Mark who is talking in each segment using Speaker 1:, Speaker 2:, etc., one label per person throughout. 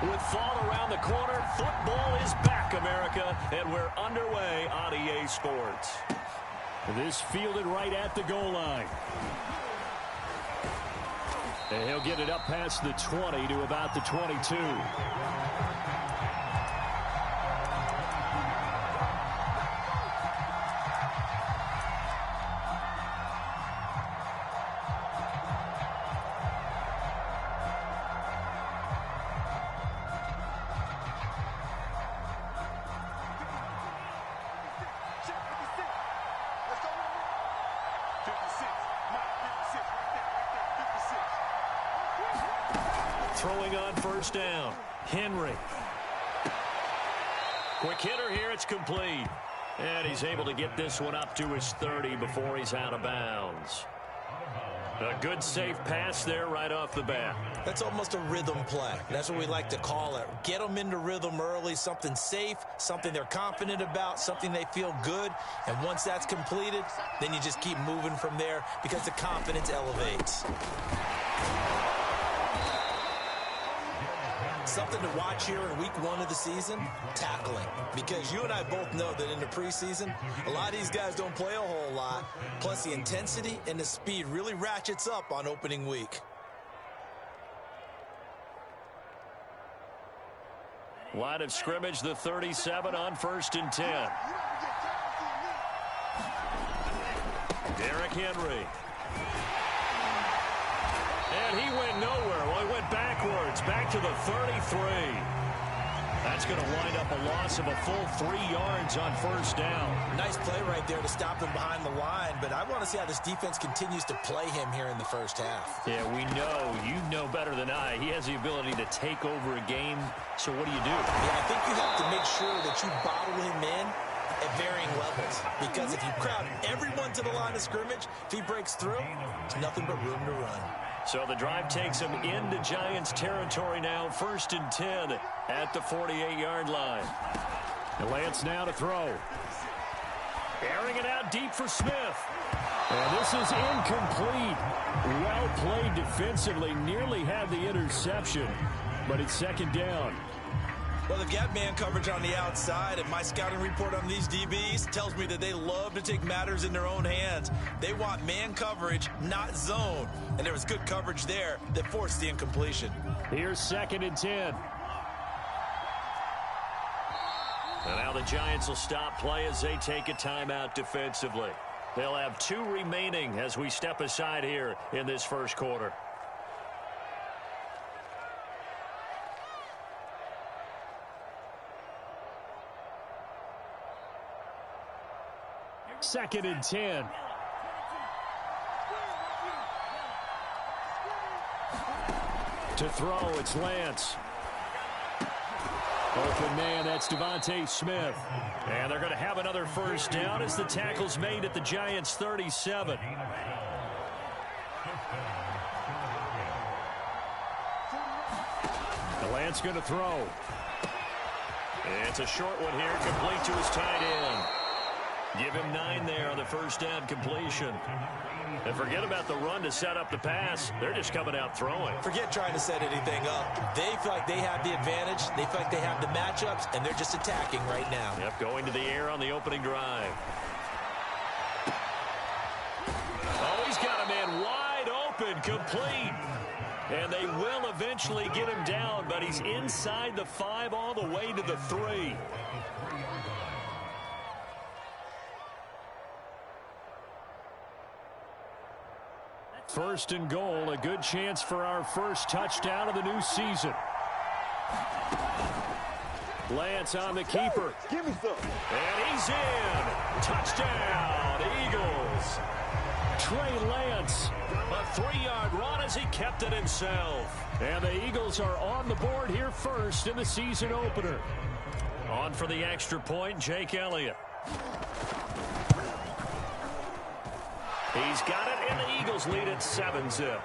Speaker 1: With fall around the corner, football is back, America, and we're underway on EA Sports.
Speaker 2: This fielded right at the goal line. And he'll get it up past the 20 to about the 22.
Speaker 1: Throwing on first down. Henry. Quick hitter here. It's complete. And he's able to get this one up to his 30 before he's out of bounds. A good safe pass there right off the bat.
Speaker 3: That's almost a rhythm play. That's what we like to call it. Get them into rhythm early, something safe, something they're confident about, something they feel good. And once that's completed, then you just keep moving from there because the confidence elevates. Something to watch here in week 1 of the season, tackling. Because you and I both know that in the preseason, a lot of these guys don't play a whole lot. Plus the intensity and the speed really ratchets up on opening week.
Speaker 1: Line of scrimmage, the 37 on 1st and 10. Derrick Henry. And he went nowhere. Well, he went backwards, back to the 33. That's going to wind up a loss of a full 3 yards on first down.
Speaker 3: Nice play right there to stop him behind the line, but I want to see how this defense continues to play him here in the first half.
Speaker 1: Yeah, we know. You know better than I. He has the ability to take over a game, so what do you do?
Speaker 3: Yeah, I think you have to make sure that you bottle him in at varying levels, because if you crowd everyone to the line of scrimmage, if he breaks through, there's nothing but room to run.
Speaker 1: So the drive takes him into Giants territory now, 1st and 10 at the 48-yard line.
Speaker 2: And Lance now to throw.
Speaker 1: Airing it out deep for Smith.
Speaker 2: And this is incomplete. Well played defensively, nearly had the interception, but it's 2nd down.
Speaker 3: Well, they've got man coverage on the outside, and my scouting report on these DBs tells me that they love to take matters in their own hands. They want man coverage, not zone. And there was good coverage there that forced the incompletion.
Speaker 2: Here's 2nd and 10.
Speaker 1: And now the Giants will stop play as they take a timeout defensively. They'll have 2 remaining as we step aside here in this first quarter.
Speaker 2: Second and 10. To throw, it's Lance. Open man, that's Devontae Smith.
Speaker 1: And they're going to have another first down as the tackle's made at the Giants' 37.
Speaker 2: The Lance going to throw.
Speaker 1: It's a short one here, complete to his tight end. Give him 9 there on the first down completion. And forget about the run to set up the pass. They're just coming out throwing.
Speaker 3: Forget trying to set anything up. They feel like they have the advantage. They feel like they have the matchups, and they're just attacking right now.
Speaker 1: Yep, going to the air on the opening drive. Oh, he's got a man wide open, complete. And they will eventually get him down, but he's inside the 5 all the way to the 3.
Speaker 2: First and goal, a good chance for our first touchdown of the new season. Lance on the keeper.
Speaker 4: Give me some.
Speaker 1: And he's in. Touchdown, Eagles.
Speaker 2: Trey Lance.
Speaker 1: A 3-yard run as he kept it himself.
Speaker 2: And the Eagles are on the board here first in the season opener.
Speaker 1: On for the extra point, Jake Elliott. He's got it, and the Eagles lead at 7-zip.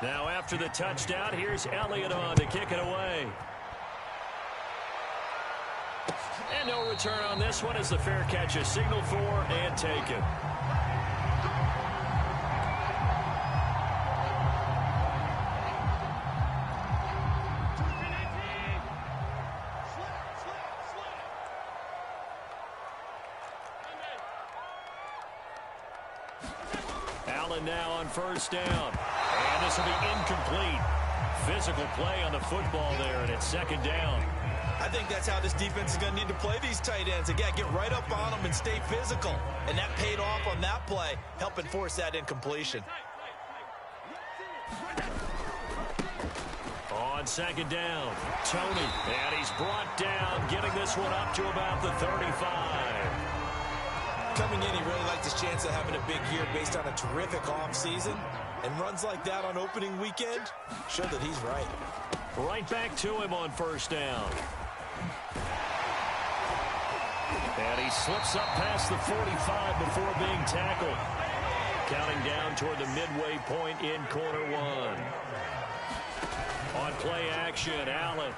Speaker 1: Now after the touchdown, here's Elliott on to kick it away. And no return on this one as the fair catch is signaled for and taken.
Speaker 2: Allen now on first down. And this will be incomplete. Physical play on the football there, and it's second down.
Speaker 3: I think that's how this defense is going to need to play these tight ends. Again, get right up on them and stay physical. And that paid off on that play, helping force that incompletion.
Speaker 2: On second down, Tony. And he's brought down, getting this one up to about the 35.
Speaker 3: Coming in, he really liked his chance of having a big year based on a terrific offseason. And runs like that on opening weekend show that he's right.
Speaker 2: Right back to him on first down. And he slips up past the 45 before being tackled. Counting down toward the midway point in quarter one. On play action, Allen.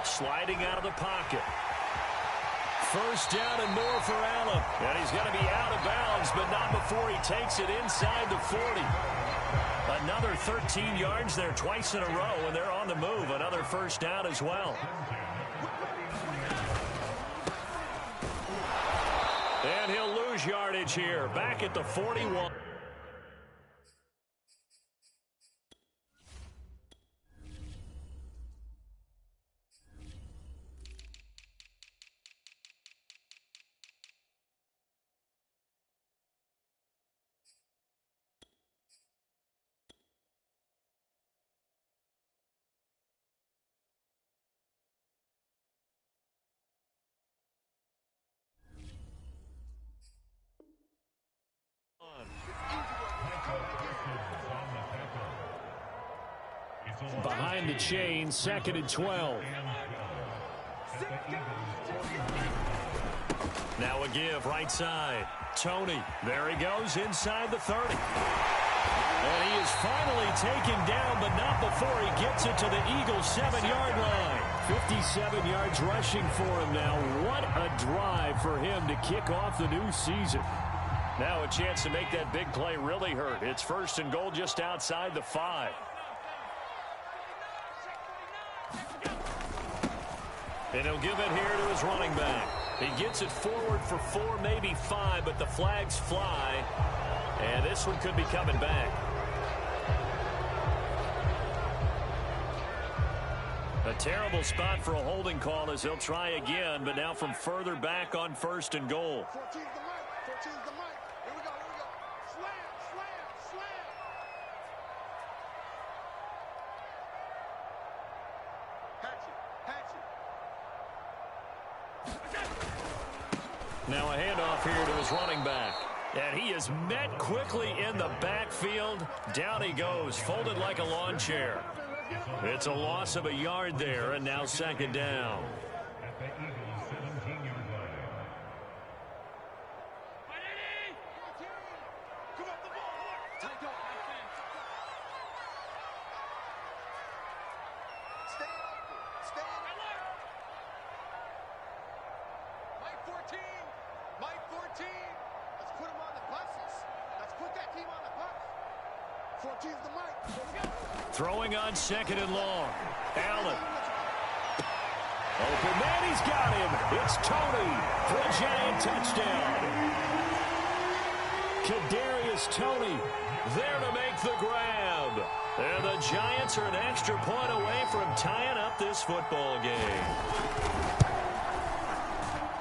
Speaker 2: Sliding out of the pocket. First down and more for Allen. And he's going to be out of bounds, but not before he takes it inside the 40. Another 13 yards there twice in a row, and they're on the move. Another first down as well. And he'll lose yardage here. Back at the 41. Behind the chain, second and 12. Now a give, right side. Tony, there he goes, inside the 30. And he is finally taken down, but not before he gets it to the Eagles' 7-yard line. 57 yards rushing for him now. What a drive for him to kick off the new season. Now a chance to make that big play really hurt. It's first and goal just outside the 5. And he'll give it here to his running back. He gets it forward for 4, maybe 5, but the flags fly. And this one could be coming back. A terrible spot for a holding call as they'll try again, but now from further back on first and goal.
Speaker 4: 14's the mic. 14's the mic. Here we go. Here we go. Slam, slam, slam. Hatchet, hatchet.
Speaker 2: Now a handoff here to his running back. And he is met quickly in the backfield. Down he goes, folded like a lawn chair. It's a loss of a yard there, and now second down. Throwing on second and long. Allen. Open man, he's got him. It's Tony for a Giant touchdown. Kadarius Toney there to make the grab. And the Giants are an extra point away from tying up this football game.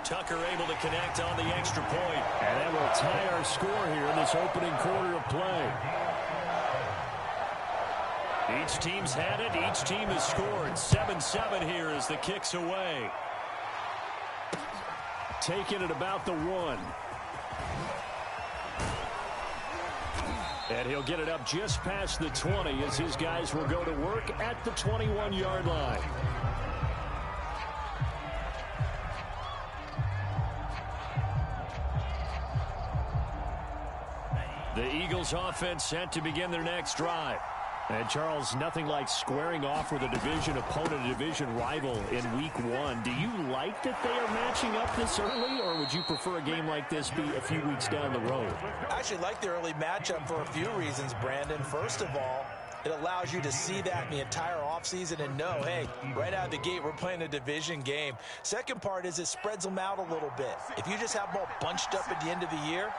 Speaker 2: Tucker able to connect on the extra point. And that will tie our score here in this opening quarter of play. Each team's had it. Each team has scored. 7-7 here as the kick's away. Taking it about the 1. And he'll get it up just past the 20 as his guys will go to work at the 21-yard line. The Eagles offense set to begin their next drive. And, Charles, nothing like squaring off with a division opponent, a division rival in week 1. Do you like that they are matching up this early, or would you prefer a game like this be a few weeks down the road?
Speaker 3: I actually like the early matchup for a few reasons, Brandon. First of all, it allows you to see that in the entire offseason and know, hey, right out of the gate, we're playing a division game. Second part is it spreads them out a little bit. If you just have them all bunched up at the end of the year,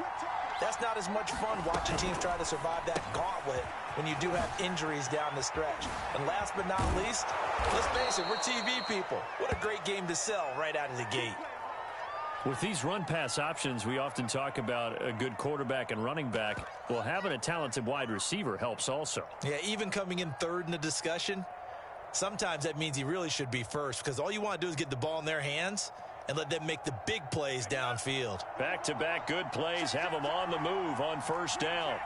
Speaker 3: That's not as much fun watching teams try to survive that gauntlet when you do have injuries down the stretch. And last but not least, let's face it, we're TV people. What a great game to sell right out of the gate.
Speaker 2: With these run-pass options, we often talk about a good quarterback and running back. Well, having a talented wide receiver helps also.
Speaker 3: Yeah, even coming in third in the discussion, sometimes that means he really should be first, because all you want to do is get the ball in their hands and let them make the big plays downfield.
Speaker 2: Back-to-back good plays have them on the move on first down.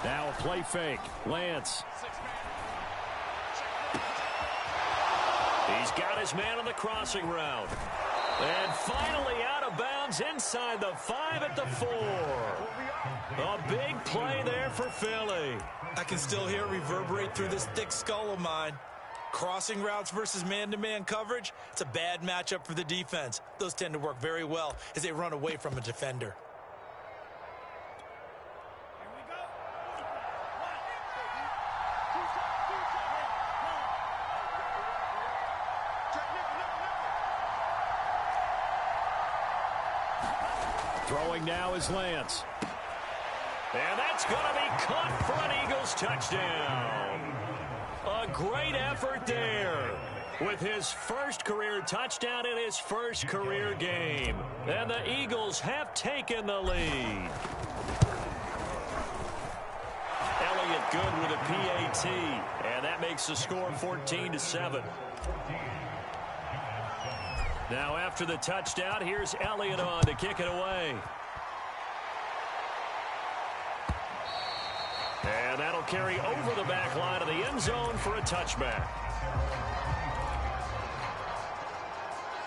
Speaker 2: Now a play fake. Lance. He's got his man on the crossing route. And finally out of bounds inside the 5 at the 4. A big play there for Philly.
Speaker 3: I can still hear it reverberate through this thick skull of mine. Crossing routes versus man-to-man coverage, it's a bad matchup for the defense. Those tend to work very well as they run away from a defender.
Speaker 2: Throwing now is Lance. And that's going to be caught for an Eagles touchdown. A great effort there with his first career touchdown in his first career game. And the Eagles have taken the lead. Elliott good with a PAT. And that makes the score 14-7. Now after the touchdown, here's Elliott on to kick it away. And that'll carry over the back line of the end zone for a touchback.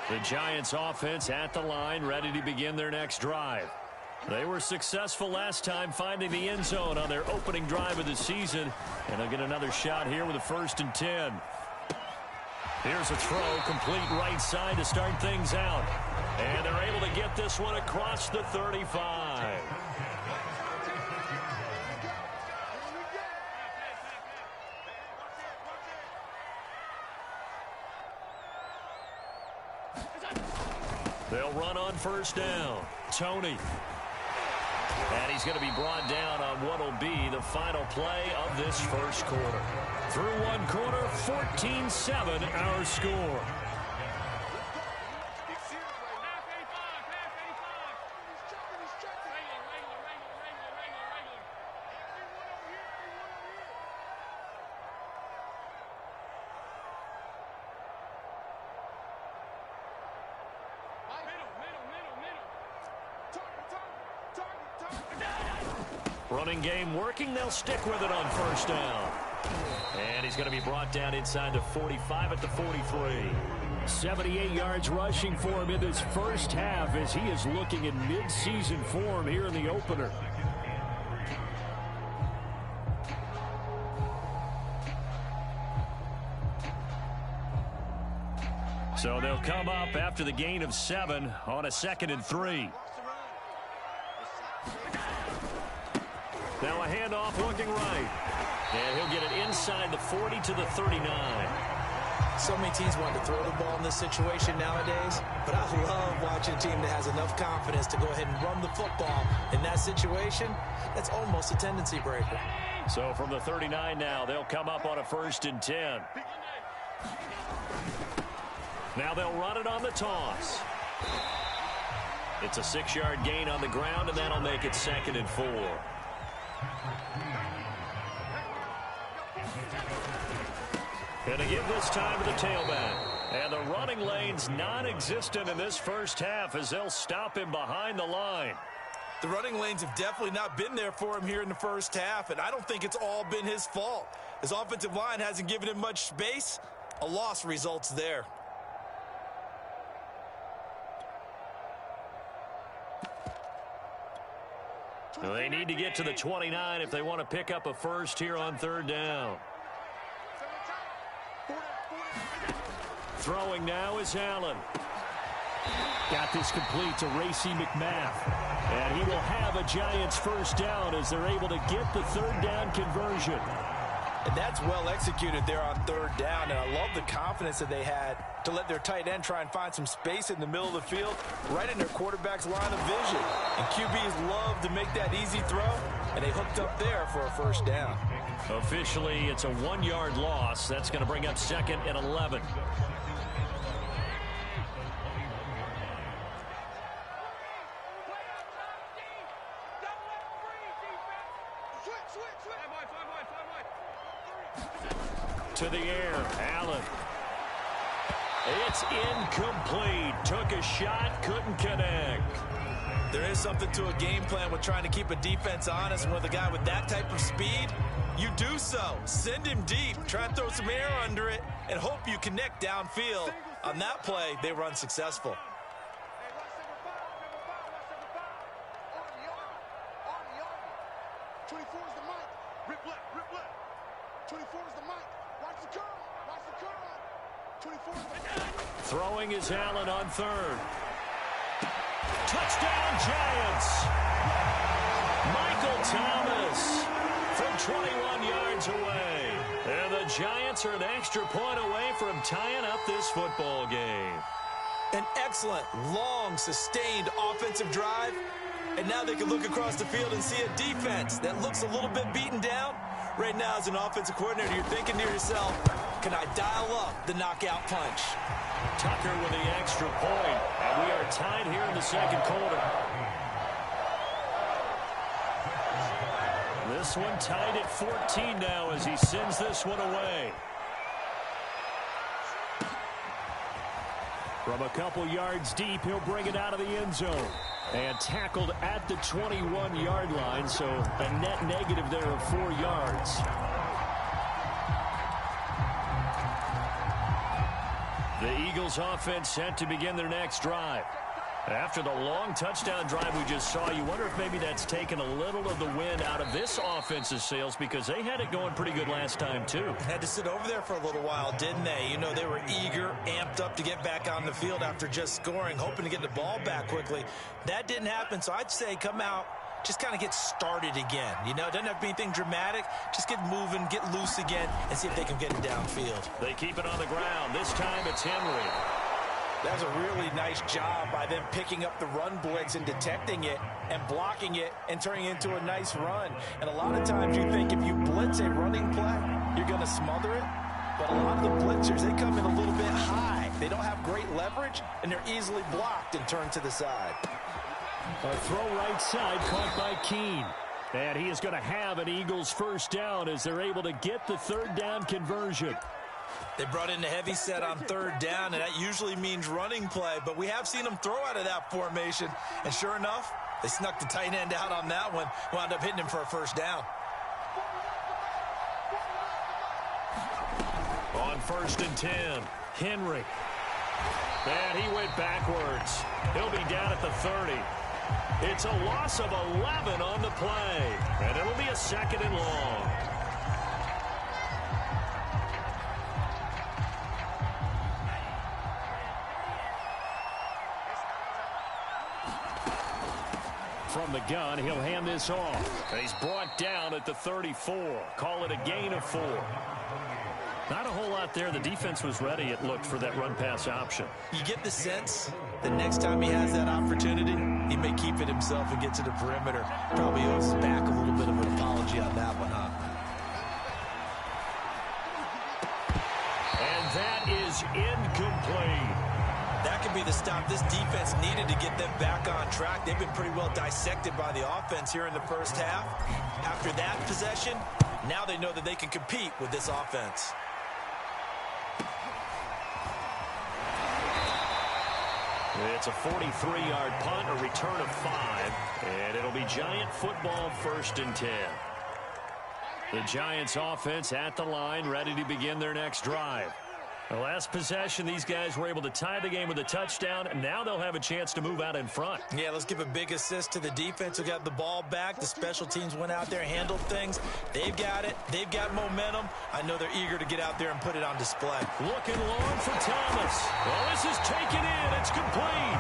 Speaker 2: The Giants offense at the line, ready to begin their next drive. They were successful last time finding the end zone on their opening drive of the season. And they'll get another shot here with a 1st and 10. Here's a throw, complete right side to start things out. And they're able to get this one across the 35. They'll run on first down. Tony. And he's going to be brought down on what will be the final play of this first quarter. Through one quarter, 14-7 our score. Running game working. They'll stick with it on first down. And he's going to be brought down inside the 45 at the 43. 78 yards rushing for him in this first half as he is looking in mid-season form here in the opener. So they'll come up after the gain of 7 on a 2nd and 3. Now a handoff looking right. And he'll get it inside the 40 to the 39.
Speaker 3: So many teams want to throw the ball in this situation nowadays, but I love watching a team that has enough confidence to go ahead and run the football. In that situation, that's almost a tendency breaker.
Speaker 2: So from the 39 now, they'll come up on a 1st and 10. Now they'll run it on the toss. It's a 6-yard gain on the ground, and that'll make it 2nd and 4. Going to give this time to the tailback. And the running lane's non-existent in this first half as they'll stop him behind the line.
Speaker 3: The running lanes have definitely not been there for him here in the first half, and I don't think it's all been his fault. His offensive line hasn't given him much space. A loss results there.
Speaker 2: Well, they need to get to the 29 if they want to pick up a first here on 3rd down. Throwing now is Allen. Got this complete to Racey McMath. And he will have a Giants first down as they're able to get the 3rd down conversion.
Speaker 3: And that's well executed there on third down. And I love the confidence that they had to let their tight end try and find some space in the middle of the field, right in their quarterback's line of vision. And QBs love to make that easy throw, and they hooked up there for a first down.
Speaker 1: Officially, it's a 1-yard loss. That's going to bring up 2nd and 11. To the air, Allen. It's incomplete. Took a shot, couldn't connect.
Speaker 3: There is something to a game plan with trying to keep a defense honest. And with a guy with that type of speed, you do so. Send him deep. Try and throw some air under it and hope you connect downfield. On that play, they were unsuccessful.
Speaker 4: 24 is the mic. Rip left, rip left. 24 is the mic. Watch the curl. Watch the curl. 24 is the mic.
Speaker 1: Throwing is Allen on third. Touchdown, Giants. Michael Thomas from 21 yards away. And the Giants are an extra point away from tying up this football game.
Speaker 3: An excellent, long, sustained offensive drive. And now they can look across the field and see a defense that looks a little bit beaten down. Right now, as an offensive coordinator, you're thinking to yourself, can I dial up the knockout punch?
Speaker 1: Tucker with the extra point. And we are tied here in the second quarter. This one tied at 14 now as he sends this one away. From a couple yards deep, he'll bring it out of the end zone. And tackled at the 21-yard line, so a net negative there of 4 yards. The Eagles offense set to begin their next drive. After the long touchdown drive we just saw, you wonder if maybe that's taken a little of the wind out of this offense's sails because they had it going pretty good last time too.
Speaker 3: Had to sit over there for a little while, didn't they? You know, they were eager, amped up to get back on the field after just scoring, hoping to get the ball back quickly. That didn't happen, so I'd say come out, just kind of get started again. You know, it doesn't have to be anything dramatic. Just get moving, get loose again, and see if they can get it downfield.
Speaker 1: They keep it on the ground. This time it's Henry.
Speaker 3: That was a really nice job by them picking up the run blitz and detecting it and blocking it and turning it into a nice run. And a lot of times you think if you blitz a running play, you're going to smother it. But a lot of the blitzers, they come in a little bit high. They don't have great leverage, and they're easily blocked and turned to the side.
Speaker 1: A throw right side caught by Keene. And he is going to have an Eagles first down as they're able to get the third down conversion.
Speaker 3: They brought in the heavy set on third down, and that usually means running play, but we have seen them throw out of that formation. And sure enough, they snuck the tight end out on that one, wound up hitting him for a first down.
Speaker 1: On 1st and 10, Henry. And he went backwards. He'll be down at the 30. It's a loss of 11 on the play, and it'll be a 2nd and long. From the gun, he'll hand this off. He's brought down at the 34. Call it a gain of 4. Not a whole lot there. The defense was ready, it looked, for that run-pass option.
Speaker 3: You get the sense the next time he has that opportunity, he may keep it himself and get to the perimeter. Probably owes us back a little bit of an apology on that one, huh?
Speaker 1: And that is incomplete.
Speaker 3: That could be the stop this defense needed to get them back on track. They've been pretty well dissected by the offense here in the first half. After that possession, now they know that they can compete with this offense.
Speaker 1: It's a 43-yard punt, a return of 5, and it'll be Giant football 1st and 10. The Giants offense at the line, ready to begin their next drive. The last possession, these guys were able to tie the game with a touchdown, and now they'll have a chance to move out in front.
Speaker 3: Yeah, let's give a big assist to the defense who got the ball back. The special teams went out there, handled things. They've got it. They've got momentum. I know they're eager to get out there and put it on display.
Speaker 1: Looking long for Thomas. Well, this is taken in. It's complete.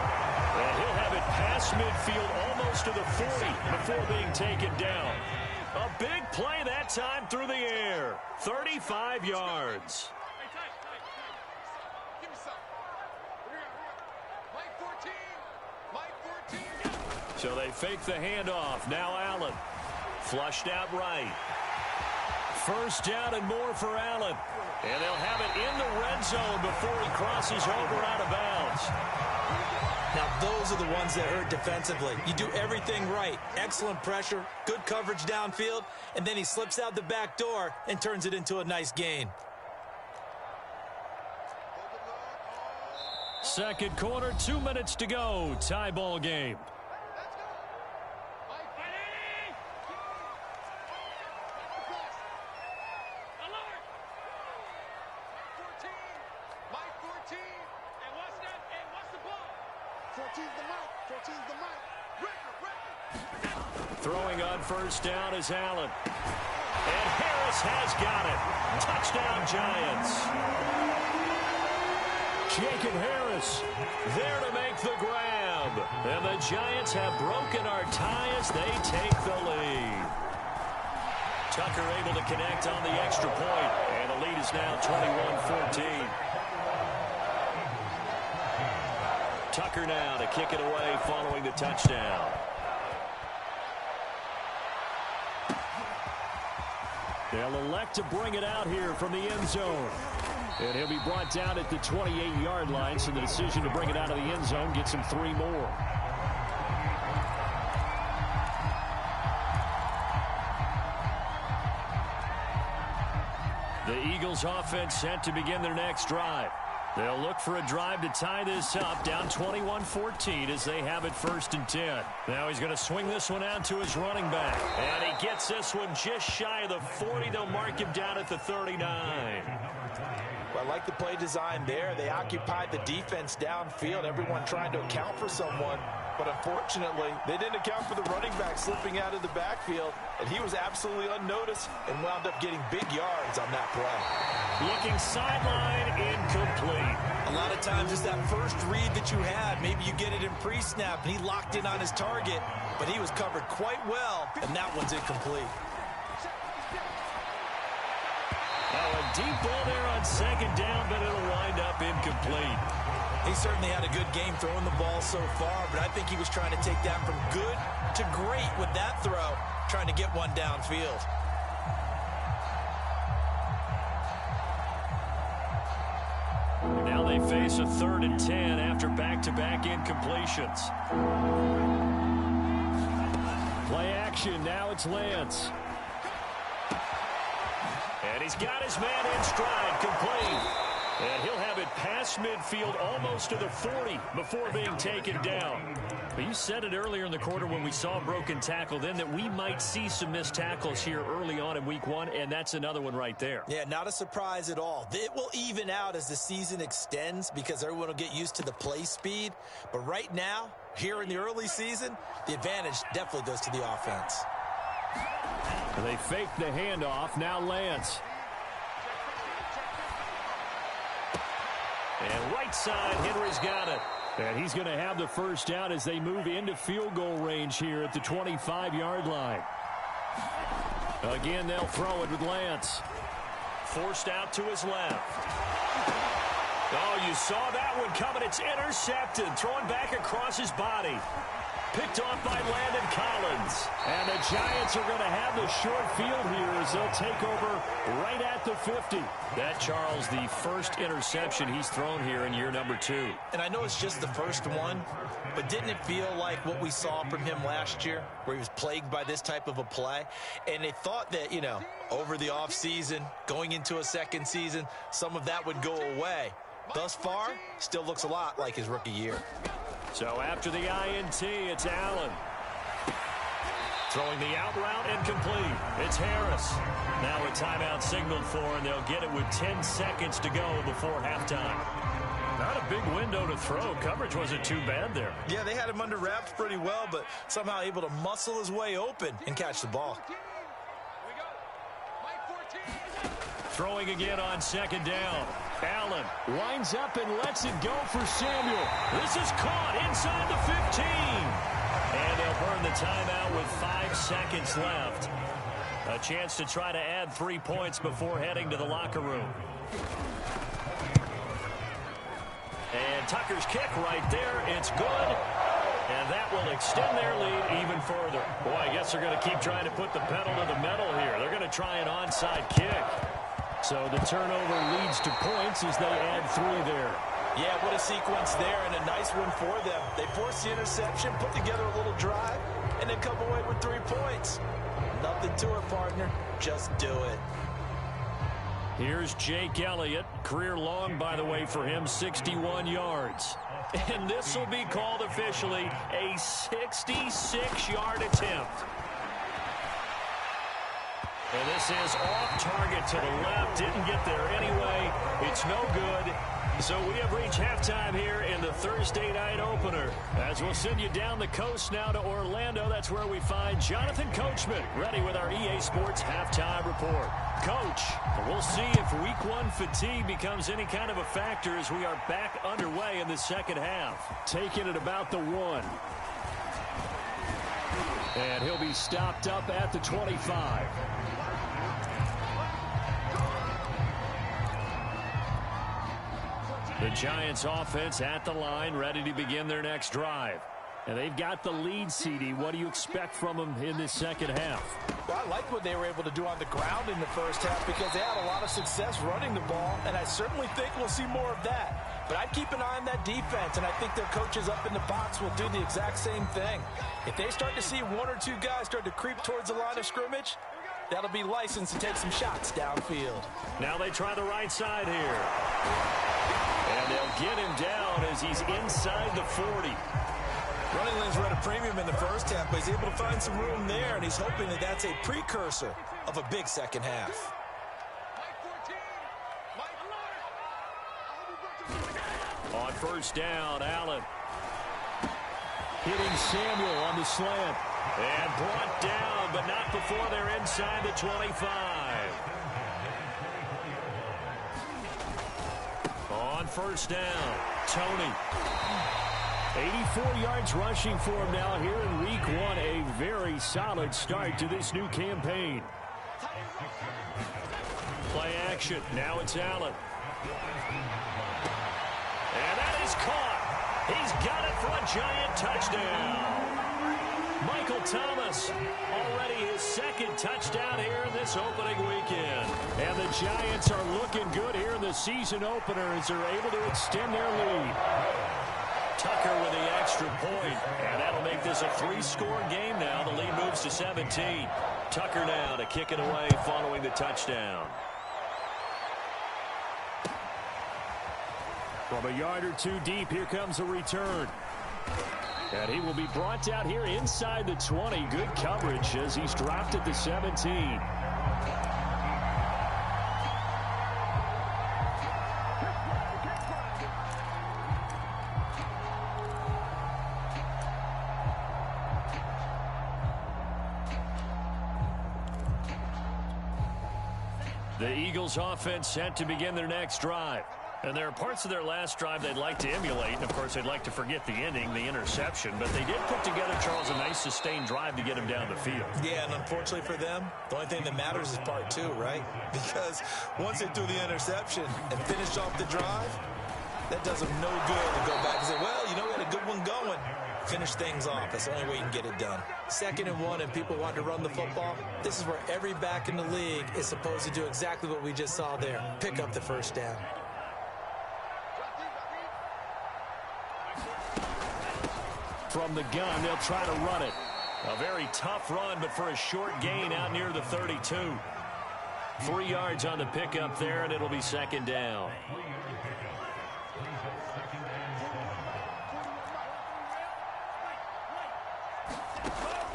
Speaker 1: And he'll have it past midfield, almost to the 40 before being taken down. A big play that time through the air. 35 yards.
Speaker 4: Give me some. Here we go. Mike 14.
Speaker 1: So they fake the handoff. Now Allen. Flushed out right. First down and more for Allen. And they'll have it in the red zone before he crosses over out of bounds.
Speaker 3: Now, those are the ones that hurt defensively. You do everything right. Excellent pressure, good coverage downfield, and then he slips out the back door and turns it into a nice gain.
Speaker 1: Second quarter, 2 minutes to go. Tie ball game. Throwing on first down is Allen. And Harris has got it. Touchdown, Giants. Jacob Harris there to make the grab. And the Giants have broken our tie as they take the lead. Tucker able to connect on the extra point. And the lead is now 21-14. Tucker now to kick it away following the touchdown. They'll elect to bring it out here from the end zone. And he'll be brought down at the 28-yard line, so the decision to bring it out of the end zone gets him 3 more. The Eagles offense set to begin their next drive. They'll look for a drive to tie this up, down 21-14 as they have it first and 10. Now he's going to swing this one out to his running back. And he gets this one just shy of the 40. They'll mark him down at the 39.
Speaker 3: Well, I like the play design there. They occupied the defense downfield, everyone trying to account for someone. But unfortunately, they didn't account for the running back slipping out of the backfield, and he was absolutely unnoticed and wound up getting big yards on that play.
Speaker 1: Looking sideline, incomplete.
Speaker 3: A lot of times it's that first read that you had. Maybe you get it in pre-snap, and he locked in on his target, but he was covered quite well, and that one's incomplete.
Speaker 1: Now a deep ball there on second down, but it'll wind up incomplete.
Speaker 3: He certainly had a good game throwing the ball so far, but I think he was trying to take that from good to great with that throw, trying to get one downfield.
Speaker 1: Now they face a 3rd and 10 after back-to-back incompletions. Play action, now it's Lance. And he's got his man in stride, complete. And he'll have it past midfield almost to the 40 before being taken down. But you said it earlier in the quarter when we saw a broken tackle then that we might see some missed tackles here early on in week 1, and that's another one right there.
Speaker 3: Yeah, not a surprise at all. It will even out as the season extends because everyone will get used to the play speed. But right now, here in the early season, the advantage definitely goes to the offense.
Speaker 1: They fake the handoff. Now Lance. And right side, Henry's got it. And he's going to have the first down as they move into field goal range here at the 25-yard line. Again, they'll throw it with Lance. Forced out to his left. Oh, you saw that one coming. It's intercepted. Thrown back across his body. Picked off by Landon Collins. And the Giants are going to have the short field here as they'll take over right at the 50. That, Charles, the first interception he's thrown here in year number 2.
Speaker 3: And I know it's just the first one, but didn't it feel like what we saw from him last year, where he was plagued by this type of a play? And they thought that, you know, over the offseason, going into a second season, some of that would go away. Thus far, still looks a lot like his rookie year.
Speaker 1: So after the INT, it's Allen. Throwing the out route incomplete. It's Harris. Now a timeout signaled for, and they'll get it with 10 seconds to go before halftime. Not a big window to throw. Coverage wasn't too bad there.
Speaker 3: Yeah, they had him under wraps pretty well, but somehow able to muscle his way open and catch the ball.
Speaker 1: Throwing again on second down. Allen winds up and lets it go for Samuel. This is caught inside the 15. And they'll burn the timeout with 5 seconds left. A chance to try to add 3 points before heading to the locker room. And Tucker's kick right there. It's good. And that will extend their lead even further. Boy, I guess they're going to keep trying to put the pedal to the metal here. They're going to try an onside kick. So the turnover leads to points as they add 3 there.
Speaker 3: Yeah, what a sequence there, and a nice one for them. They forced the interception, put together a little drive, and then come away with 3 points. Nothing to it, partner. Just do it.
Speaker 1: Here's Jake Elliott. Career long, by the way, for him, 61 yards. And this will be called officially a 66-yard attempt. And this is off target to the left. Didn't get there anyway. It's no good. So we have reached halftime here in the Thursday night opener. As we'll send you down the coast now to Orlando. That's where we find Jonathan Coachman ready with our EA Sports halftime report. Coach, we'll see if week 1 fatigue becomes any kind of a factor as we are back underway in the second half. Taking it about the 1. And he'll be stopped up at the 25. The Giants offense at the line, ready to begin their next drive. And they've got the lead, CD. What do you expect from them in this second half?
Speaker 3: Well, I like what they were able to do on the ground in the first half because they had a lot of success running the ball, and I certainly think we'll see more of that. But I'd keep an eye on that defense, and I think their coaches up in the box will do the exact same thing. If they start to see 1 or 2 guys start to creep towards the line of scrimmage, that'll be licensed to take some shots downfield.
Speaker 1: Now they try the right side here. And they'll get him down as he's inside the 40.
Speaker 3: Running lanes were at a premium in the first half, but he's able to find some room there, and he's hoping that that's a precursor of a big second half.
Speaker 1: On first down, Allen. Hitting Samuel on the slant. And brought down, but not before they're inside the 25. On first down, Tony. 84 yards rushing for him now here in week 1. A very solid start to this new campaign. Play action. Now it's Allen. And that is caught. He's got it for a Giant touchdown. Michael Thomas, already his 2nd touchdown here in this opening weekend. And the Giants are looking good here in the season opener as they're able to extend their lead. Tucker with the extra point, and that'll make this a 3-score game now. The lead moves to 17. Tucker now to kick it away following the touchdown. From a yard or 2 deep, here comes a return. And he will be brought out here inside the 20. Good coverage as he's dropped at the 17. The Eagles offense set to begin their next drive. And there are parts of their last drive they'd like to emulate. And, of course, they'd like to forget the ending, the interception. But they did put together, Charles, a nice sustained drive to get him down the field.
Speaker 3: Yeah, and unfortunately for them, the only thing that matters is part 2, right? Because once they threw the interception and finished off the drive, that does them no good to go back and say, well, you know, we had a good one going. Finish things off. That's the only way you can get it done. 2nd and 1 and people want to run the football. This is where every back in the league is supposed to do exactly what we just saw there. Pick up the first down.
Speaker 1: From the gun, they'll try to run it. A very tough run, but for a short gain out near the 32. 3 yards on the pickup there, and it'll be 2nd down.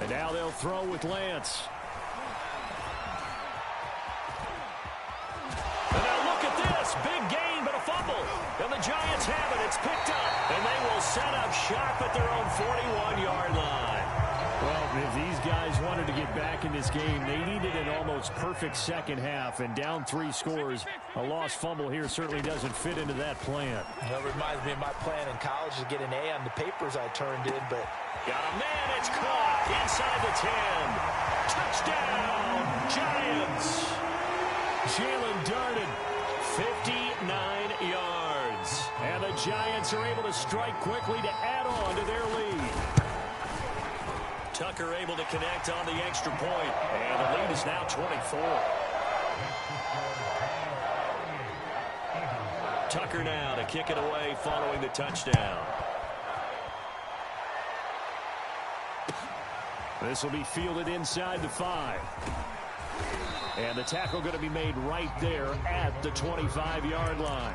Speaker 1: And now they'll throw with Lance. And now look at this. Big gain, but a fumble. And the Giants have it. It's picked up. And they will set up shop at their own 41-yard line.
Speaker 2: Well, if these guys wanted to get back in this game, they needed an almost perfect second half, and down 3 scores. A lost fumble here certainly doesn't fit into that plan.
Speaker 3: That reminds me of my plan in college to get an A on the papers I turned in, but...
Speaker 1: Got a man, it's caught inside the 10. Touchdown, Giants.
Speaker 2: Jalen darted 59 yards. And the Giants are able to strike quickly to add on to their lead.
Speaker 1: Tucker able to connect on the extra point, and the lead is now 24. Tucker now to kick it away following the touchdown.
Speaker 2: This will be fielded inside the 5. And the tackle going to be made right there at the 25-yard line.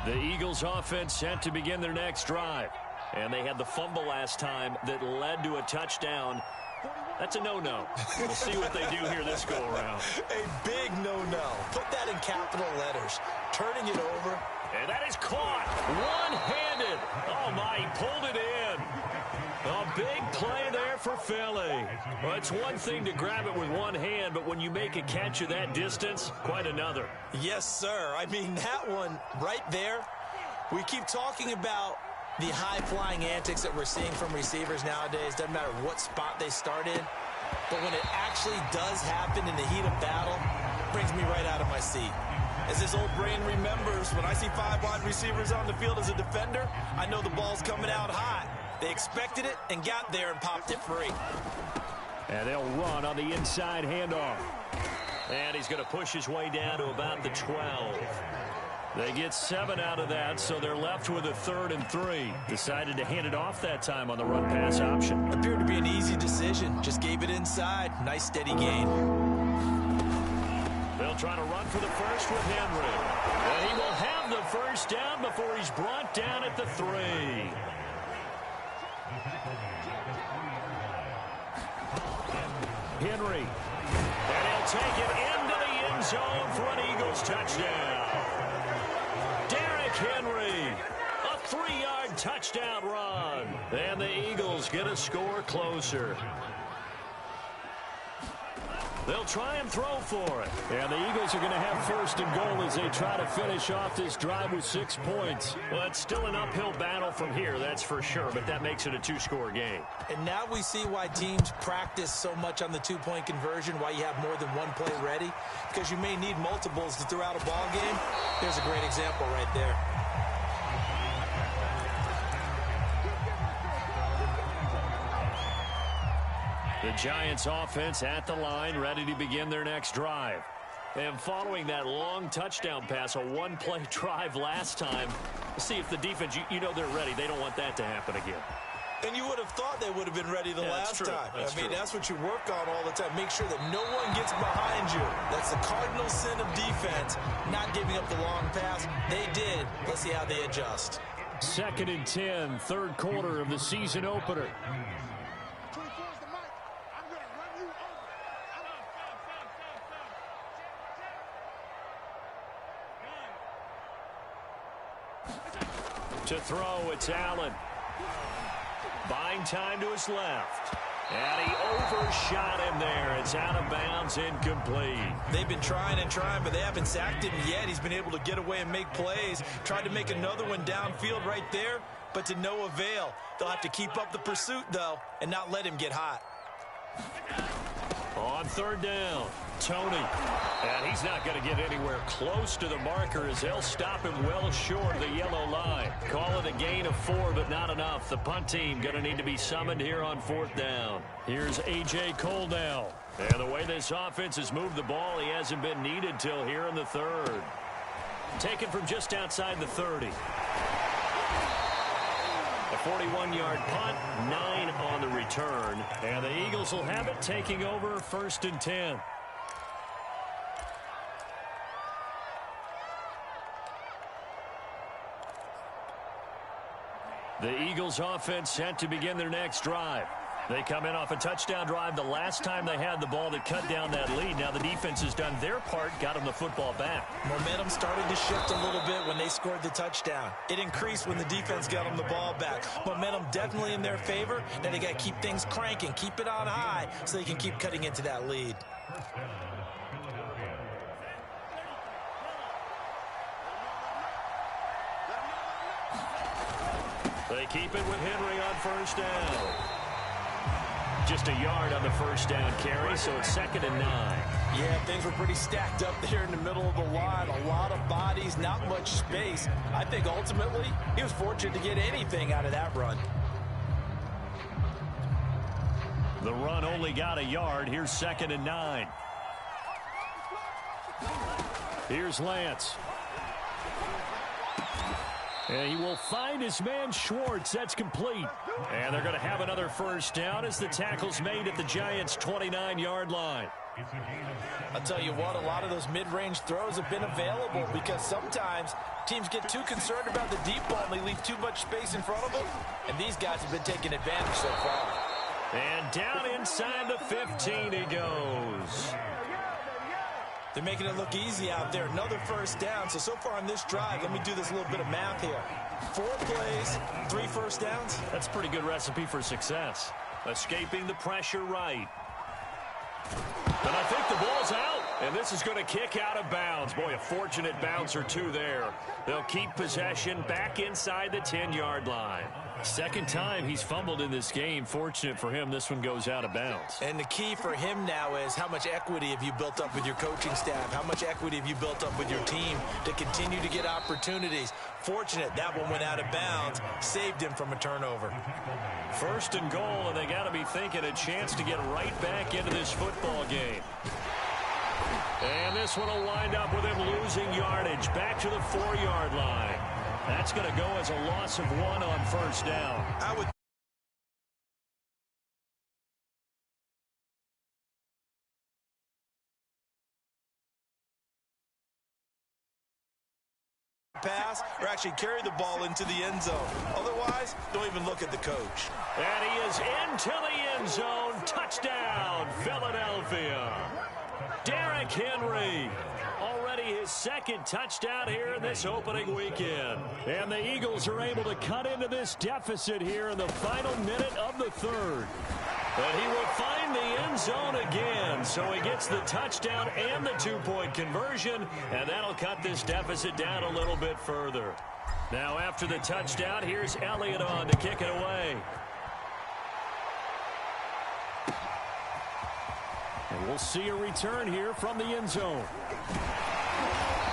Speaker 1: The Eagles offense set to begin their next drive. And they had the fumble last time that led to a touchdown. That's a no-no. We'll see what they do here this go-around.
Speaker 3: A big no-no. Put that in capital letters. Turning it over.
Speaker 1: And that is caught. One-handed. Oh, my, he pulled it in. A big play there for Philly. Well, it's one thing to grab it with one hand, but when you make a catch of that distance, quite another.
Speaker 3: Yes, sir. I mean, that one right there, we keep talking about the high-flying antics that we're seeing from receivers nowadays. Doesn't matter what spot they start in. But when it actually does happen in the heat of battle, it brings me right out of my seat. As this old brain remembers, when I see 5 wide receivers on the field as a defender, I know the ball's coming out hot. They expected it and got there and popped it free.
Speaker 2: And they'll run on the inside handoff.
Speaker 1: And he's going to push his way down to about the 12. They get 7 out of that, so they're left with a 3rd and 3. Decided to hand it off that time on the run-pass option.
Speaker 3: Appeared to be an easy decision. Just gave it inside. Nice, steady gain.
Speaker 1: They'll try to run for the first with Henry. And he will have the first down before he's brought down at the 3.
Speaker 2: Henry.
Speaker 1: And he'll take it into the end zone for an Eagles touchdown. Derrick Henry, a 3-yard touchdown run. And the Eagles get a score closer. They'll try and throw for it.
Speaker 2: And the Eagles are going to have 1st and goal as they try to finish off this drive with 6 points.
Speaker 1: Well, it's still an uphill battle from here, that's for sure, but that makes it a 2-score game.
Speaker 3: And now we see why teams practice so much on the 2-point conversion, why you have more than one play ready, because you may need multiples to throw out a ball game. There's a great example right there.
Speaker 1: The Giants offense at the line, ready to begin their next drive. And following that long touchdown pass, a 1-play drive last time, see if the defense, you know they're ready. They don't want that to happen again.
Speaker 3: And you would have thought they would have been ready the last time. That's what you work on all the time. Make sure that no one gets behind you. That's the cardinal sin of defense, not giving up the long pass. They did. Let's see how they adjust.
Speaker 2: 2nd and 10, 3rd quarter of the season opener. To throw, it's Allen. Buying time to his left.
Speaker 1: And he overshot him there. It's out of bounds, incomplete.
Speaker 3: They've been trying and trying, but they haven't sacked him yet. He's been able to get away and make plays. Tried to make another one downfield right there, but to no avail. They'll have to keep up the pursuit, though, and not let him get hot.
Speaker 1: On 3rd down, Tony. And he's not going to get anywhere close to the marker as they'll stop him well short of the yellow line. Call it a gain of 4, but not enough. The punt team going to need to be summoned here on 4th down.
Speaker 2: Here's A.J. Cole now.
Speaker 1: And the way this offense has moved the ball, he hasn't been needed till here in the 3rd. Taken from just outside the 30. A 41-yard punt, 9 on the return. And the Eagles will have it, taking over 1st and 10. The Eagles offense set to begin their next drive. They come in off a touchdown drive the last time they had the ball that cut down that lead. Now the defense has done their part, got them the football back.
Speaker 3: Momentum started to shift a little bit when they scored the touchdown. It increased when the defense got them the ball back. Momentum definitely in their favor. Now they got to keep things cranking, keep it on high so they can keep cutting into that lead.
Speaker 1: They keep it with Henry on first down. Just a yard on the first down carry, so it's 2nd and 9.
Speaker 3: Yeah, things were pretty stacked up there in the middle of the line. A lot of bodies, not much space. I think ultimately he was fortunate to get anything out of that run.
Speaker 1: The run only got a yard. Here's 2nd and 9. Here's Lance. And he will find his man Schwartz. That's complete. And they're going to have another first down as the tackle's made at the Giants' 29-yard line.
Speaker 3: I'll tell you what, a lot of those mid-range throws have been available because sometimes teams get too concerned about the deep ball and they leave too much space in front of them. And these guys have been taking advantage so far.
Speaker 1: And down inside the 15 he goes.
Speaker 3: They're making it look easy out there. Another first down. So far on this drive, let me do this little bit of math here. 4 plays, 3 first downs.
Speaker 1: That's a pretty good recipe for success. Escaping the pressure right. And I think the ball's out. And this is going to kick out of bounds. Boy, a fortunate bounce or two there. They'll keep possession back inside the 10-yard line. Second time he's fumbled in this game. Fortunate for him, this one goes out of bounds.
Speaker 3: And the key for him now is how much equity have you built up with your coaching staff? How much equity have you built up with your team to continue to get opportunities? Fortunate that one went out of bounds, saved him from a turnover.
Speaker 1: 1st and goal, and they got to be thinking a chance to get right back into this football game. And this one will wind up with him losing yardage back to the 4-yard line. That's going to go as a loss of 1 on first down.
Speaker 3: I would pass or actually carry the ball into the end zone. Otherwise, don't even look at the coach.
Speaker 1: And he is into the end zone. Touchdown, Philadelphia. Derrick Henry. Already his 2nd touchdown here in this opening weekend. And the Eagles are able to cut into this deficit here in the final minute of the 3rd. And he will find the end zone again. So he gets the touchdown and the 2-point conversion. And that'll cut this deficit down a little bit further. Now after the touchdown, here's Elliott on to kick it away. And we'll see a return here from the end zone.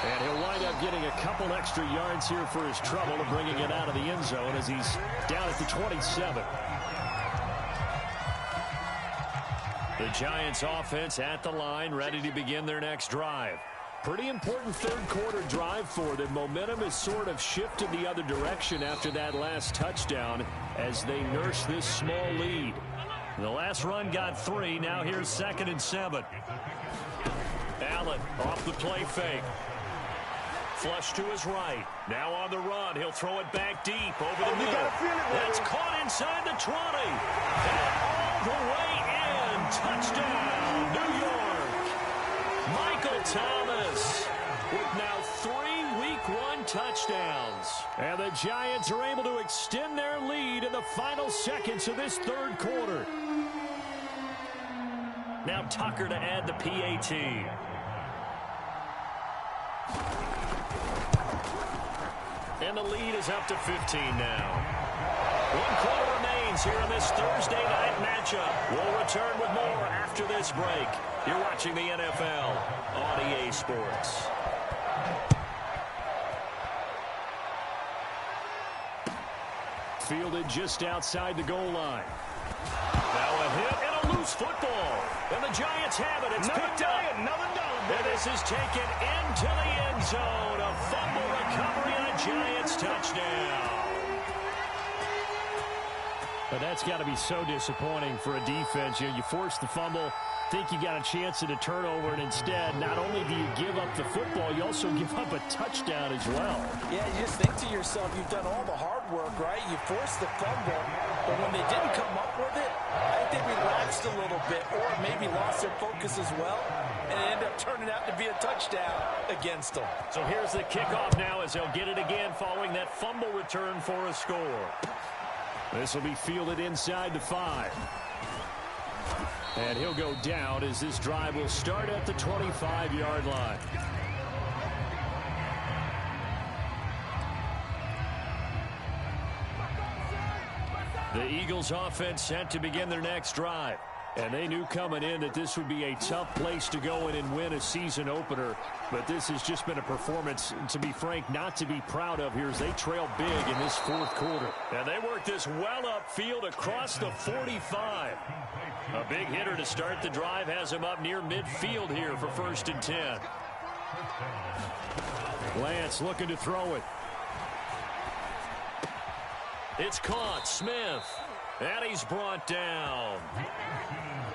Speaker 1: And he'll wind up getting a couple extra yards here for his trouble of bringing it out of the end zone as he's down at the 27. The Giants offense at the line, ready to begin their next drive. Pretty important 3rd quarter drive for them. Momentum has sort of shifted the other direction after that last touchdown as they nurse this small lead. The last run got 3. Now here's 2nd and 7. Allen off the play fake. Flush to his right. Now on the run. He'll throw it back deep over the middle. That's caught inside the 20. And all the way in. Touchdown, New York. Michael Thomas with now 3 Week 1 touchdowns. And the Giants are able to extend their lead in the final seconds of this 3rd quarter. Now Tucker to add the PAT. And the lead is up to 15 now. 1 quarter remains here in this Thursday night matchup. We'll return with more after this break. You're watching the NFL on EA Sports. Fielded just outside the goal line. Now a hit and a loose football. And the Giants have it. It's picked up. And this is taken into the end zone. A fumble recovery and a Giants touchdown. But that's got to be so disappointing for a defense. You force the fumble,
Speaker 2: think you got a chance at a turnover, and instead, not only do you give up the football, you also give up a touchdown as well.
Speaker 3: Yeah, you just think to yourself, you've done all the hard work, right? You forced the fumble, but when they didn't come up with it, I think they relaxed a little bit or maybe lost their focus as well, and it ended up turning out to be a touchdown against them.
Speaker 2: So here's the kickoff now as they'll get it again following that fumble return for a score. This will be fielded inside the 5. And he'll go down as this drive will start at the 25-yard line. The Eagles offense set to begin their next drive. And they knew coming in that this would be a tough place to go in and win a season opener. But this has just been a performance, to be frank, not to be proud of here as they trail big in this fourth quarter. And they work this well upfield across the 45. A big hitter to start the drive has him up near midfield here for 1st and 10. Lance looking to throw it. It's caught. Smith. And he's brought down.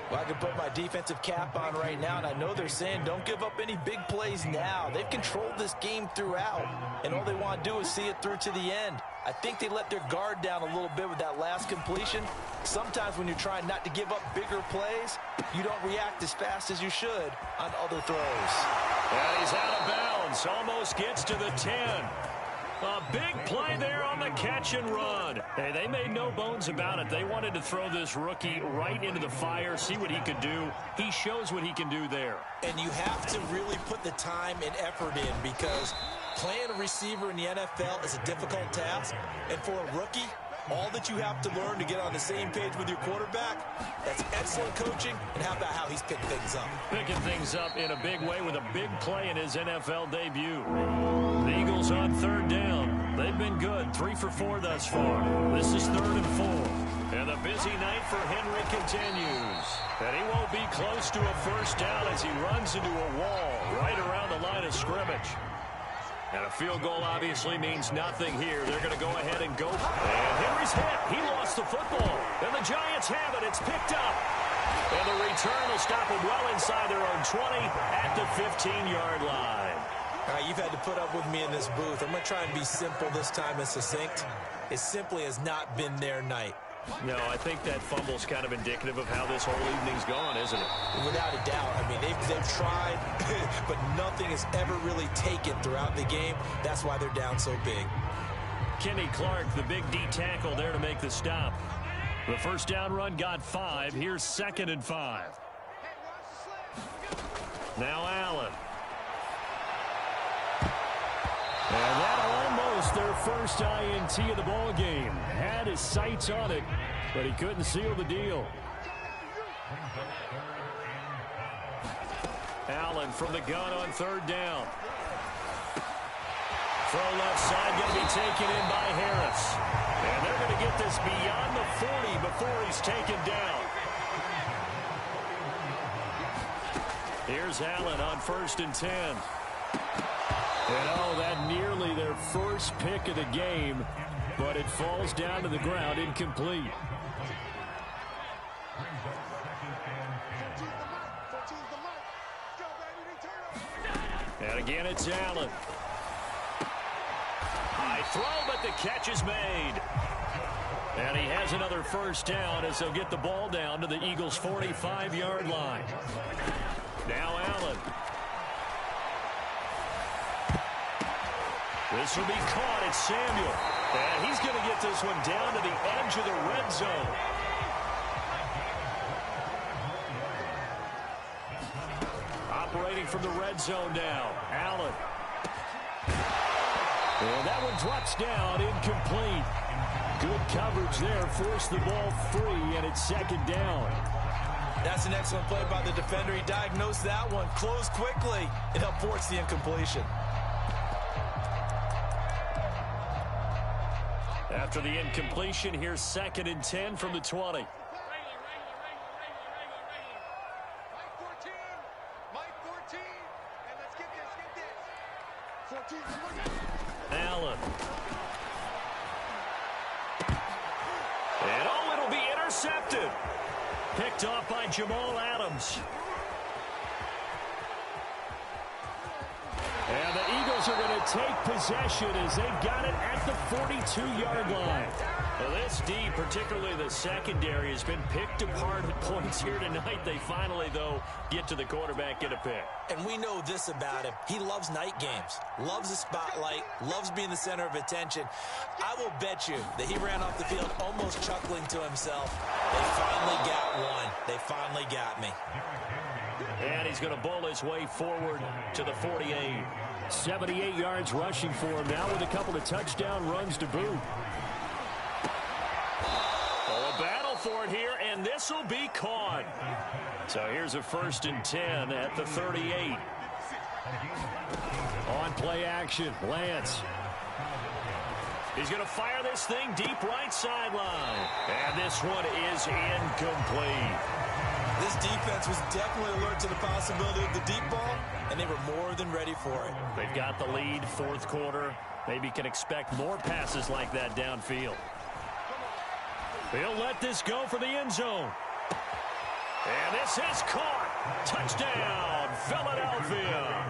Speaker 3: Well, I can put my defensive cap on right now, and I know they're saying don't give up any big plays now. They've controlled this game throughout, and all they want to do is see it through to the end. I think they let their guard down a little bit with that last completion. Sometimes when you're trying not to give up bigger plays, you don't react as fast as you should on other throws.
Speaker 2: And he's out of bounds. Almost gets to the 10. A big play there on the catch and run. Hey, they made no bones about it. They wanted to throw this rookie right into the fire, see what he could do. He shows what he can do there.
Speaker 3: And you have to really put the time and effort in because playing a receiver in the NFL is a difficult task. And for a rookie, all that you have to learn to get on the same page with your quarterback, that's excellent coaching. And how about how he's picked things up?
Speaker 2: Picking things up in a big way with a big play in his NFL debut. The Eagles on 3rd down. They've been good, 3 for 4 thus far. This is 3rd and 4. And the busy night for Henry continues. And he won't be close to a 1st down as he runs into a wall right around the line of scrimmage. And a field goal obviously means nothing here. They're going to go ahead and go. And Henry's hit. He lost the football. And the Giants have it. It's picked up. And the return will stop it well inside their own 20 at the 15-yard line.
Speaker 3: All right, you've had to put up with me in this booth. I'm going to try and be simple this time and succinct. It simply has not been their night.
Speaker 2: No, I think that fumble's kind of indicative of how this whole evening's gone, isn't it?
Speaker 3: Without a doubt. I mean, they've tried, but nothing has ever really taken throughout the game. That's why they're down so big.
Speaker 2: Kenny Clark, the big D tackle there to make the stop. The 1st down run got 5. Here's 2nd and 5. Now Allen. And that almost their first INT of the ball game. Had his sights on it, but he couldn't seal the deal. Allen from the gun on 3rd down. Throw left side going to be taken in by Harris. And they're going to get this beyond the 40 before he's taken down. Here's Allen on 1st and 10. And oh, that nearly their first pick of the game, but it falls down to the ground incomplete. And again, it's Allen. High throw, but the catch is made. And he has another 1st down as they'll get the ball down to the Eagles' 45-yard line. Now Allen. This will be caught. It's Samuel. And he's going to get this one down to the edge of the red zone. Operating from the red zone now. Allen. And that one drops down, incomplete. Good coverage there. Forced the ball free, and it's 2nd down.
Speaker 3: That's an excellent play by the defender. He diagnosed that one, closed quickly, and helped force the incompletion.
Speaker 2: After the incompletion, here's 2nd and 10 from the 20. Allen. And oh, it'll be intercepted. Picked off by Jamal Adams. Eagles are going to take possession as they've got it at the 42-yard line.
Speaker 1: Well, this D, particularly the secondary, has been picked apart at points here tonight. They finally, though, get to the quarterback, get a pick.
Speaker 3: And we know this about him. He loves night games, loves the spotlight, loves being the center of attention. I will bet you that he ran off the field almost chuckling to himself. They finally got one. They finally got me.
Speaker 1: And he's going to bowl his way forward to the 48.
Speaker 2: 78 yards rushing for him now with a couple of touchdown runs to boot.
Speaker 1: Oh, a battle for it here, and this will be caught. So here's a 1st and 10 at the 38.
Speaker 2: On play action, Lance.
Speaker 1: He's going to fire this thing deep right sideline. And this one is incomplete.
Speaker 3: This defense was definitely alert to the possibility of the deep ball, and they were more than ready for it.
Speaker 1: They've got the lead, 4th quarter. Maybe can expect more passes like that downfield. He'll let this go for the end zone. And this is caught. Touchdown, Philadelphia.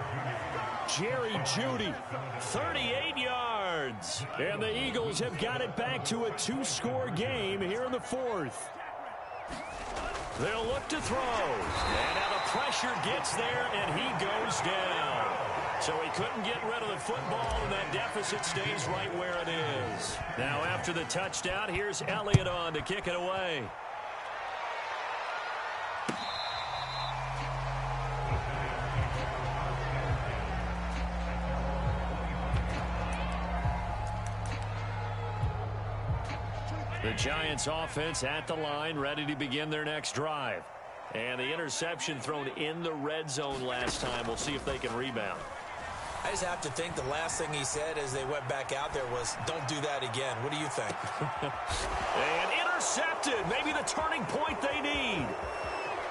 Speaker 2: Jerry Jeudy,
Speaker 1: 38 yards.
Speaker 2: and the Eagles have got it back to a 2-score game here in the 4th.
Speaker 1: They'll look to throw. And now the pressure gets there, and he goes down. So he couldn't get rid of the football, and that deficit stays right where it is. Now after the touchdown, here's Elliott on to kick it away. The Giants offense at the line, ready to begin their next drive. And the interception thrown in the red zone last time. We'll see if they can rebound.
Speaker 3: I just have to think the last thing he said as they went back out there was, don't do that again. What do you think?
Speaker 1: And intercepted. Maybe the turning point they need.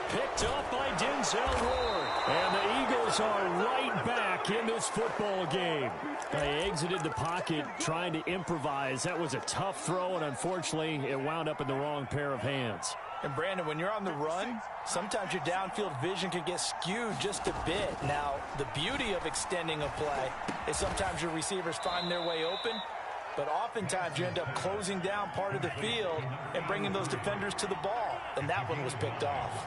Speaker 1: Picked up by Denzel Ward.
Speaker 2: And the Eagles are right back in this football game. They exited the pocket trying to improvise. That was a tough throw, and unfortunately, it wound up in the wrong pair of hands.
Speaker 5: And, Brandon, when you're on the run, sometimes your downfield vision can get skewed just a bit. Now, the beauty of extending a play is sometimes your receivers find their way open, but oftentimes you end up closing down part of the field and bringing those defenders to the ball, and that one was picked off.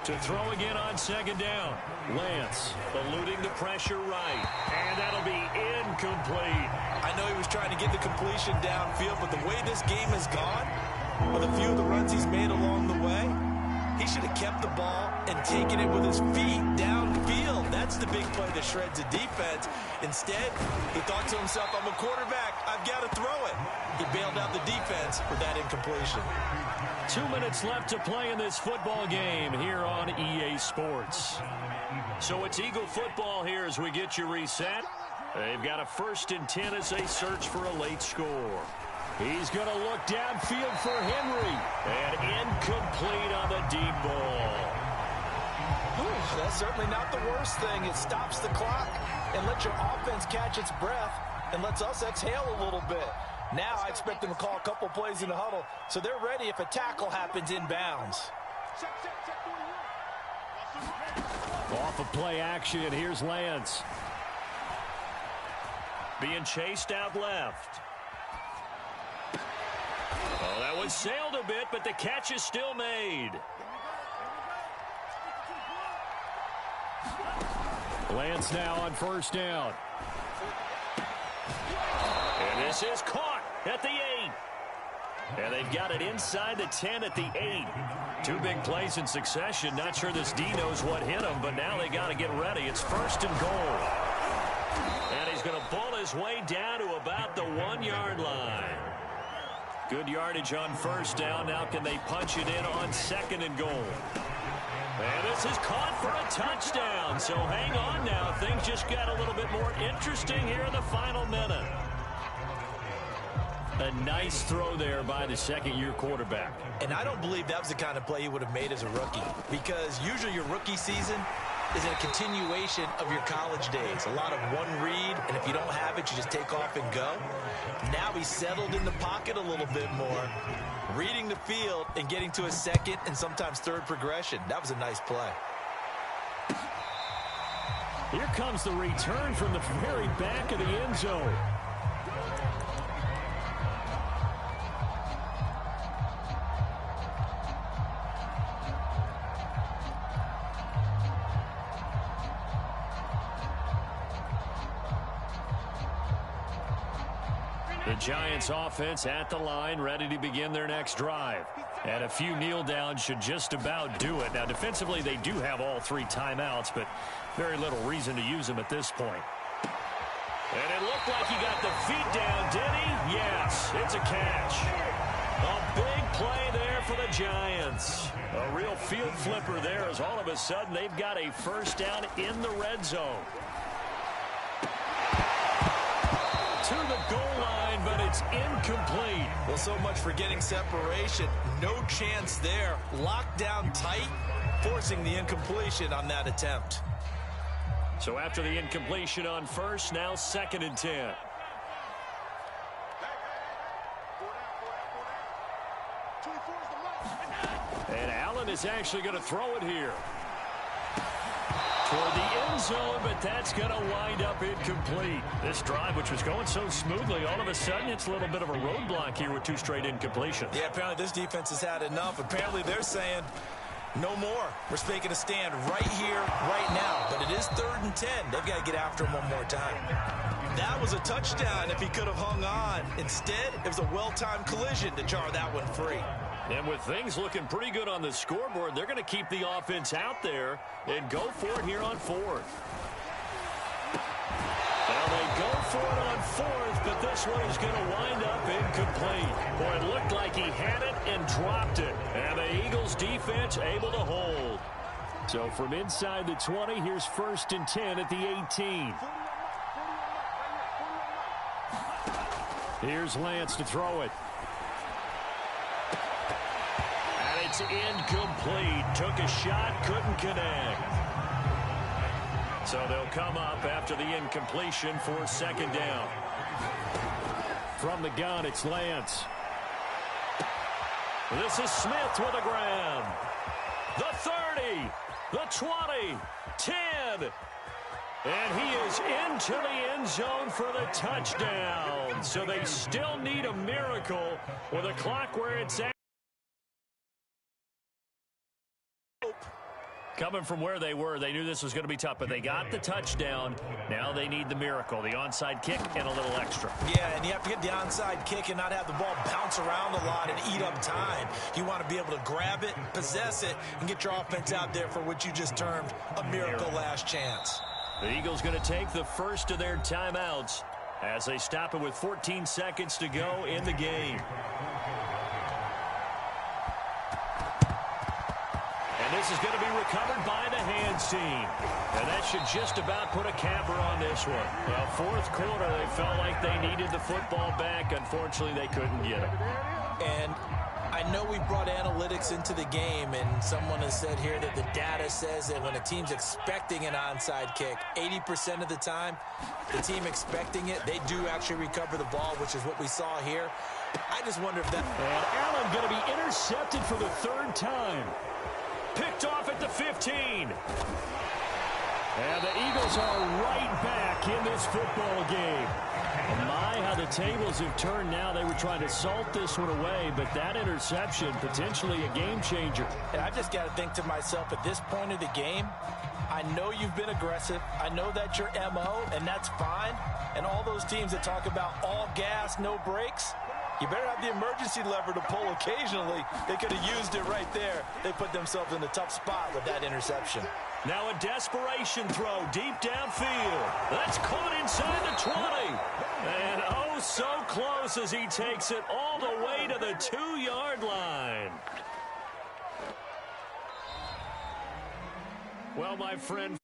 Speaker 1: To throw again on 2nd down. Lance eluding the pressure right. And that'll be incomplete.
Speaker 3: I know he was trying to get the completion downfield, but the way this game has gone, with a few of the runs he's made along the way, he should have kept the ball and taken it with his feet downfield. That's the big play that shreds the defense. Instead, he thought to himself, I'm a quarterback, I've got to throw it. He bailed out the defense with that incompletion.
Speaker 1: 2 minutes left to play in this football game here on EA Sports. So it's Eagle football here as we get you reset. They've got a 1st and 10 as they search for a late score.
Speaker 2: He's going to look downfield for Henry.
Speaker 1: And incomplete on the deep ball.
Speaker 5: Ooh, that's certainly not the worst thing. It stops the clock and lets your offense catch its breath and lets us exhale a little bit. Now I expect them to call a couple plays in the huddle, so they're ready if a tackle happens inbounds.
Speaker 2: Off of play action, here's Lance.
Speaker 1: Being chased out left. Oh, that one sailed a bit, but the catch is still made.
Speaker 2: Lance now on 1st down.
Speaker 1: And this is caught at the 8. And they've got it inside the 10 at the 8. 2 big plays in succession. Not sure this D knows what hit him, but now they got to get ready. It's 1st and goal. And he's going to bull his way down to about the 1-yard line. Good yardage on 1st down. Now can they punch it in on 2nd and goal? And this is caught for a touchdown. So hang on now. Things just got a little bit more interesting here in the final minute. A nice throw there by the 2nd-year quarterback.
Speaker 3: And I don't believe that was the kind of play he would have made as a rookie, because usually your rookie season is a continuation of your college days. A lot of one read, and if you don't have it, you just take off and go. Now he's settled in the pocket a little bit more, reading the field and getting to a 2nd and sometimes 3rd progression. That was a nice play.
Speaker 2: Here comes the return from the very back of the end zone. The Giants offense at the line, ready to begin their next drive. And a few kneel downs should just about do it. Now, defensively, they do have all 3 timeouts, but very little reason to use them at this point. And it looked like he got the feet down, did he? Yes, it's a catch. A big play there for the Giants. A real field flipper there as all of a sudden they've got a first down in the red zone. To the goal line, but it's incomplete.
Speaker 3: Well, so much for getting separation. No chance there. Locked down tight, forcing the incompletion on that attempt.
Speaker 2: So after the incompletion on first, now 2nd and 10. And Allen is actually going to throw it here. Toward the end zone, but that's going to wind up incomplete. This drive, which was going so smoothly, all of a sudden it's a little bit of a roadblock here with 2 straight incompletions.
Speaker 3: Yeah, apparently this defense has had enough. Apparently they're saying no more. We're making a stand right here, right now. But it is 3rd and 10. They've got to get after him one more time. That was a touchdown if he could have hung on. Instead, it was a well-timed collision to jar that one free.
Speaker 2: And with things looking pretty good on the scoreboard, they're going to keep the offense out there and go for it here on 4th. Now they go for it on 4th, but this one is going to wind up incomplete. Boy, it looked like he had it and dropped it. And the Eagles defense able to hold. So from inside the 20, here's 1st and 10 at the 18. Here's Lance to throw it. And it's incomplete. Took a shot, couldn't connect. So they'll come up after the incompletion for 2nd down. From the gun, it's Lance. This is Smith with a grab. The 30, the 20, 10. And he is into the end zone for the touchdown. So they still need a miracle with a clock where it's at. Coming from where they were, they knew this was going to be tough, but they got the touchdown. Now they need the miracle, the onside kick and a little extra.
Speaker 3: Yeah, and you have to get the onside kick and not have the ball bounce around a lot and eat up time. You want to be able to grab it, possess it, and get your offense out there for what you just termed a miracle last chance.
Speaker 2: The Eagles going to take the first of their timeouts as they stop it with 14 seconds to go in the game. This is going to be recovered by the hands team. And that should just about put a capper on this one. Well, 4th quarter, they felt like they needed the football back. Unfortunately, they couldn't get it.
Speaker 5: And I know we brought analytics into the game, and someone has said here that the data says that when a team's expecting an onside kick, 80% of the time, the team expecting it, they do actually recover the ball, which is what we saw here. I just wonder if that...
Speaker 2: And Allen going to be intercepted for the 3rd time. Picked off at the 15. And the Eagles are right back in this football game. My, how the tables have turned now. They were trying to salt this one away, but that interception, potentially a game changer.
Speaker 5: And I just got to think to myself, at this point of the game, I know you've been aggressive. I know that's your MO, and that's fine. And all those teams that talk about all gas, no brakes, you better have the emergency lever to pull occasionally. They could have used it right there. They put themselves in a tough spot with that interception.
Speaker 2: Now a desperation throw deep downfield. That's caught inside the 20. And oh, so close as he takes it all the way to the 2-yard line. Well, my friend...